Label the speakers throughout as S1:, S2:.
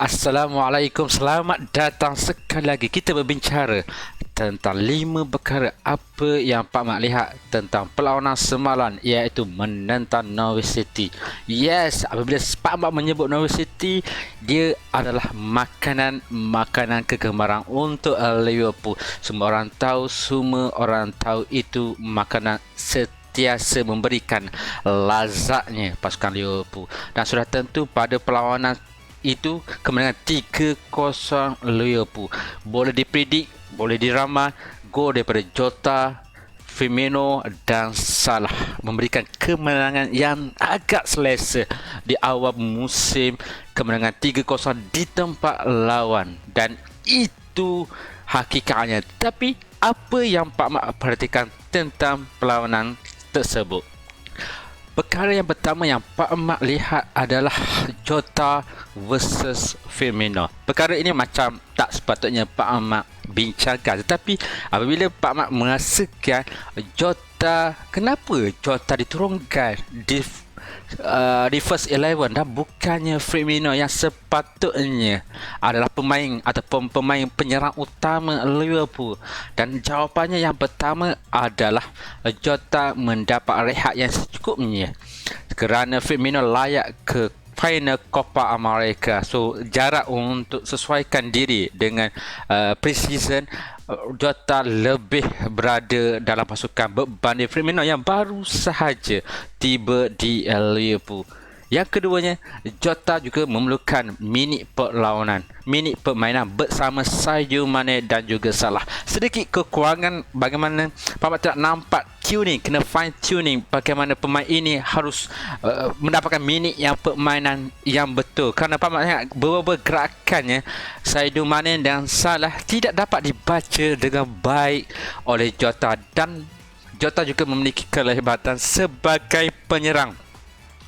S1: Assalamualaikum, selamat datang sekali lagi. Kita berbincang tentang 5 perkara apa yang Pak Mat lihat tentang perlawanan semalam, iaitu menentang Norwich City. Yes, apabila Pak Mat menyebut Norwich City, dia adalah makanan kegemaran untuk Liverpool. Semua orang tahu itu makanan sentiasa memberikan lazatnya pasukan Liverpool. Dan sudah tentu pada perlawanan itu kemenangan 3-0 Liverpool. Boleh dipredik, boleh diramal, gol daripada Jota, Firmino dan Salah memberikan kemenangan yang agak selesa di awal musim. Kemenangan 3-0 di tempat lawan, dan itu hakikatnya. Tapi apa yang Pak Mat perhatikan tentang perlawanan tersebut? Perkara yang pertama yang Pak Mat lihat adalah Jota versus Firmino. Perkara ini macam tak sepatutnya Pak Mat bincangkan, tetapi apabila Pak Mat merasakan kenapa Jota diturunkan di first 11 dan bukannya Firmino yang sepatutnya adalah pemain ataupun pemain penyerang utama Liverpool? Dan jawapannya yang pertama adalah Jota mendapat rehat yang secukupnya kerana Firmino layak ke final Copa America. So jarak untuk sesuaikan diri dengan pre-season, Jota lebih berada dalam pasukan berbanding Firmino yang baru sahaja tiba di Liverpool. Yang keduanya, Jota juga memerlukan minit perlawanan, minit permainan bersama Sadio Mane dan juga Salah. Sedikit kekurangan bagaimana Pak Mat tak nampak kena fine tuning bagaimana pemain ini harus mendapatkan minit yang permainan yang betul. Kerana Pak Mat lihat beberapa gerakannya Sadio Mane dan Salah tidak dapat dibaca dengan baik oleh Jota, dan Jota juga memiliki kelebatan sebagai penyerang.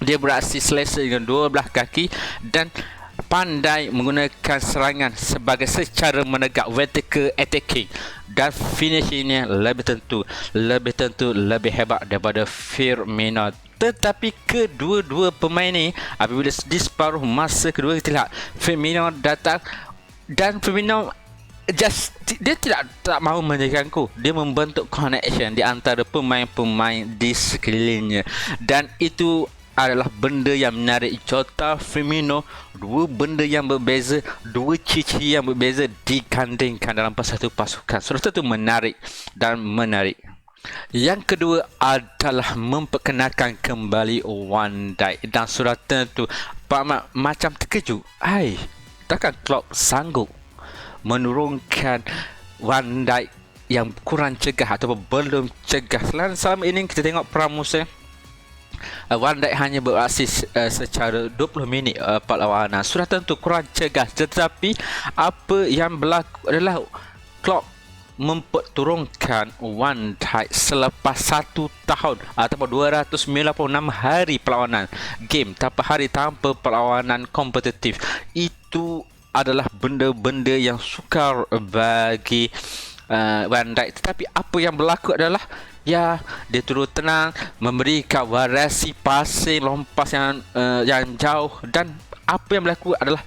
S1: Dia beraksi selesa dengan dua belah kaki dan pandai menggunakan serangan sebagai secara menegak, vertical attacking, dan finishingnya lebih hebat daripada Firmino. Tetapi kedua-dua pemain ni apabila di separuh masa kedua kita lihat Firmino datang, dan Firmino dia tak mahu menjadikanku. Dia membentuk connection di antara pemain-pemain di sekelilingnya, dan itu adalah benda yang menarik. Jota, Firmino, dua benda yang berbeza, dua ciri yang berbeza digandingkan dalam satu pasukan. Sudah tentu menarik. Yang kedua adalah memperkenalkan kembali Van Dijk, dan sudah tentu Pak Mat macam terkejut. Takkan Klopp sanggup menurunkan Van Dijk yang kurang cegah ataupun belum cegah? Selama ini kita tengok pramusim, Van Dijk hanya beraksi secara 20 minit perlawanan. Sudah tentu kurang cegah, tetapi apa yang berlaku adalah Klopp memperturunkan Van Dijk selepas 1 tahun ataupun 296 hari perlawanan game, tanpa perlawanan kompetitif. Itu adalah benda-benda yang sukar bagi Van Dijk. Tetapi apa yang berlaku adalah dia turut tenang, memberikan variasi passing, lompas yang jauh, dan apa yang berlaku adalah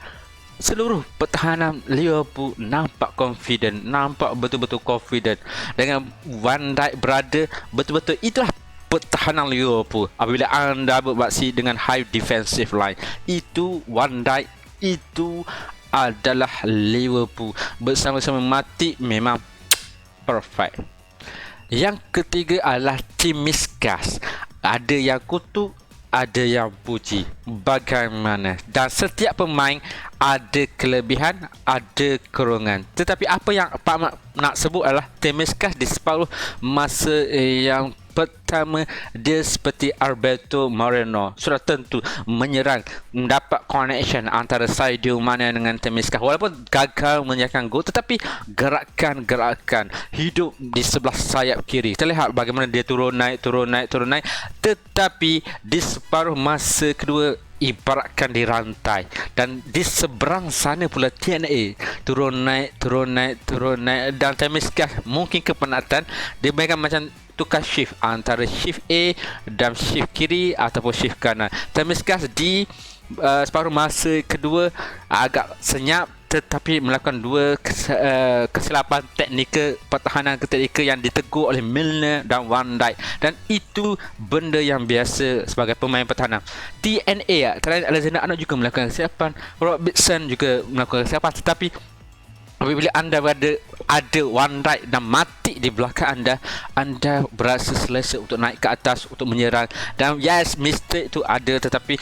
S1: seluruh pertahanan Liverpool nampak confident, nampak betul-betul confident dengan Van Dijk berada betul-betul. Itulah pertahanan Liverpool apabila anda beraksi dengan high defensive line. Itu Van Dijk, itu adalah Liverpool bersama-sama mati, memang perfect. Yang ketiga adalah tim miskas. Ada yang kutuk, ada yang puji. Bagaimana? Dan setiap pemain ada kelebihan, ada kekurangan. Tetapi apa yang Pak Mat nak sebut adalah tim miskas di separuh masa yang pertama, dia seperti Alberto Moreno. Sudah tentu menyerang, mendapat connection antara Sadio Mane dengan Temiska. Walaupun gagal menyahkan gol, tetapi gerakan hidup di sebelah sayap kiri. Terlihat bagaimana dia turun naik. Tetapi di separuh masa kedua ibaratkan dirantai, dan di seberang sana pula TNA turun naik, dan Temiska mungkin kepenatan dia mainkan macam tukar shift antara shift A dan shift kiri ataupun shift kanan. Temiskas di separuh masa kedua agak senyap, tetapi melakukan dua kesilapan teknikal pertahanan ketika yang ditegur oleh Milner dan Van Dijk, dan itu benda yang biasa sebagai pemain pertahanan. TNA Trent Alexander-Arnold juga melakukan kesilapan, Robertson juga melakukan kesilapan, tetapi apabila anda ada Van Dijk dan mati di belakang anda berasa selesa untuk naik ke atas untuk menyerang. Dan yes, mistake itu ada, tetapi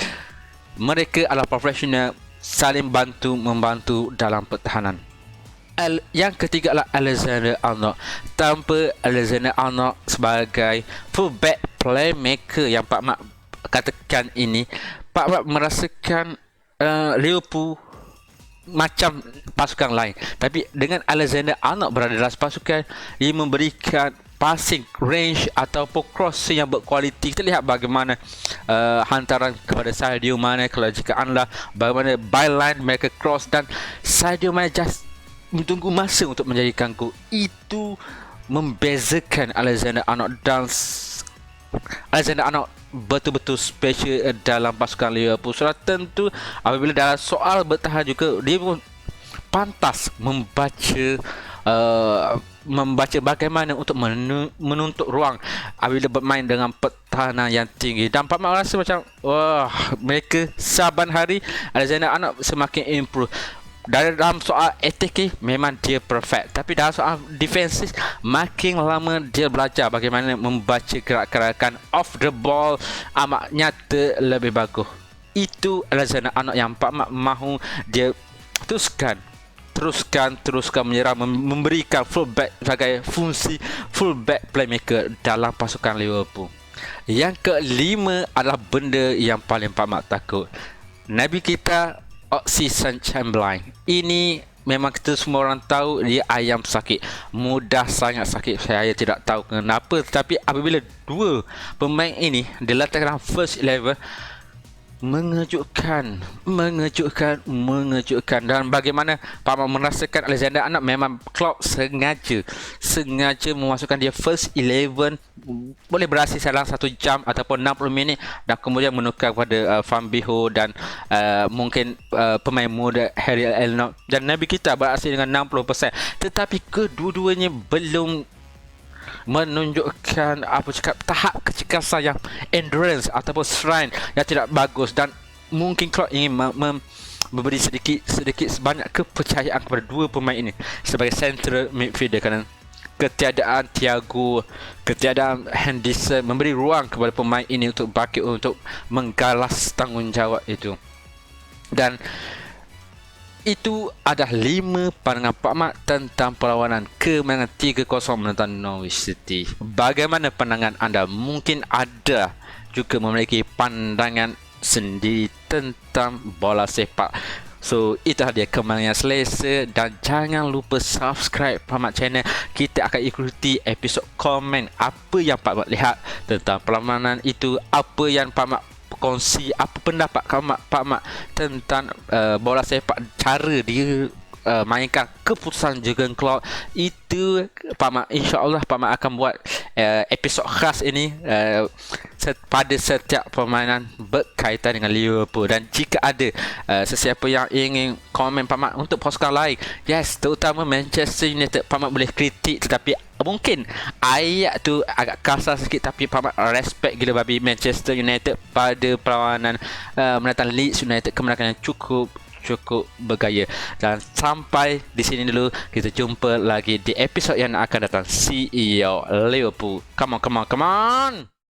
S1: mereka adalah profesional, saling membantu dalam pertahanan. Yang ketiga adalah Alexander-Arnold. Tanpa Alexander-Arnold sebagai fullback playmaker yang Pak Mat katakan ini, Pak Mat merasakan Liverpool macam pasukan lain. Tapi dengan Alexander-Arnold berada dalam pasukan, ia memberikan passing range ataupun crossing yang berkualiti. Kita lihat bagaimana hantaran kepada Sadio Mane, kalau jika anda bagaimana byline mereka cross, dan Sadio Mane just menunggu masa untuk menjadikan gol. Itu membezakan Alexander-Arnold, dan Alexander-Arnold betul-betul special dalam pasukan Liverpool. Sudah tentu apabila dalam soal bertahan juga, dia pun pantas membaca bagaimana untuk menuntut ruang apabila bermain dengan pertahanan yang tinggi. Dan Pak Mat rasa macam mereka saban hari Alexander-Arnold semakin improve. Dalam soal attacking memang dia perfect, tapi dalam soal defensive makin lama dia belajar bagaimana membaca gerak-gerakan off the ball amat nyata lebih bagus. Itu Alexander-Arnold yang Pak Mat mahu dia teruskan menyerang, memberikan fullback sebagai fungsi fullback playmaker dalam pasukan Liverpool. Yang kelima adalah benda yang paling Pak Mat takut. Nabi kita Oxlade-Chamberlain. Ini memang kita semua orang tahu dia ayam sakit, mudah sangat sakit. Saya tidak tahu kenapa, tetapi apabila dua pemain ini diletakkan first 11, mengejutkan. Dan bagaimana Pak Mat merasakan Alexander-Arnold memang Klopp sengaja memasukkan dia first 11, boleh beraksi dalam 1 jam ataupun 60 minit, dan kemudian menukar kepada Fabinho dan mungkin pemain muda Harry Elnor, dan Nabi kita beraksi dengan 60%, tetapi kedua-duanya belum menunjukkan tahap kecekasan yang endurance ataupun strength yang tidak bagus. Dan mungkin Klopp ingin memberi sedikit sebanyak kepercayaan kepada dua pemain ini sebagai central midfielder, kerana ketiadaan Thiago, ketiadaan Henderson memberi ruang kepada pemain ini untuk bangkit, untuk menggalas tanggungjawab itu. Dan itu adalah 5 pandangan Pak Mat tentang perlawanan kemenangan 3-0 menentang Norwich City. Bagaimana pandangan anda? Mungkin ada juga memiliki pandangan sendiri tentang bola sepak. So, itulah dia kemenangan yang selesa, dan jangan lupa subscribe Pak Mat channel. Kita akan ikuti episod komen apa yang Pak Mat lihat tentang perlawanan itu, apa yang Pak Mat kongsi, apa pendapat Pak Mat tentang bola sepak, cara dia mainkan keputusan Jurgen Klopp. Itu Pak Mat, insya-Allah Pak Mat akan buat episod khas ini pada setiap permainan berkaitan dengan Liverpool. Dan jika ada sesiapa yang ingin komen Pak Mat untuk pasukan lain, yes, terutama Manchester United, Pak Mat boleh kritik, tetapi mungkin ayat tu agak kasar sikit, tapi Pak Mat respect gila babi Manchester United pada perlawanan menentang Leeds United, kemenangan yang cukup bergaya. Dan sampai di sini dulu, kita jumpa lagi di episod yang akan datang. See you Liverpool. Come on.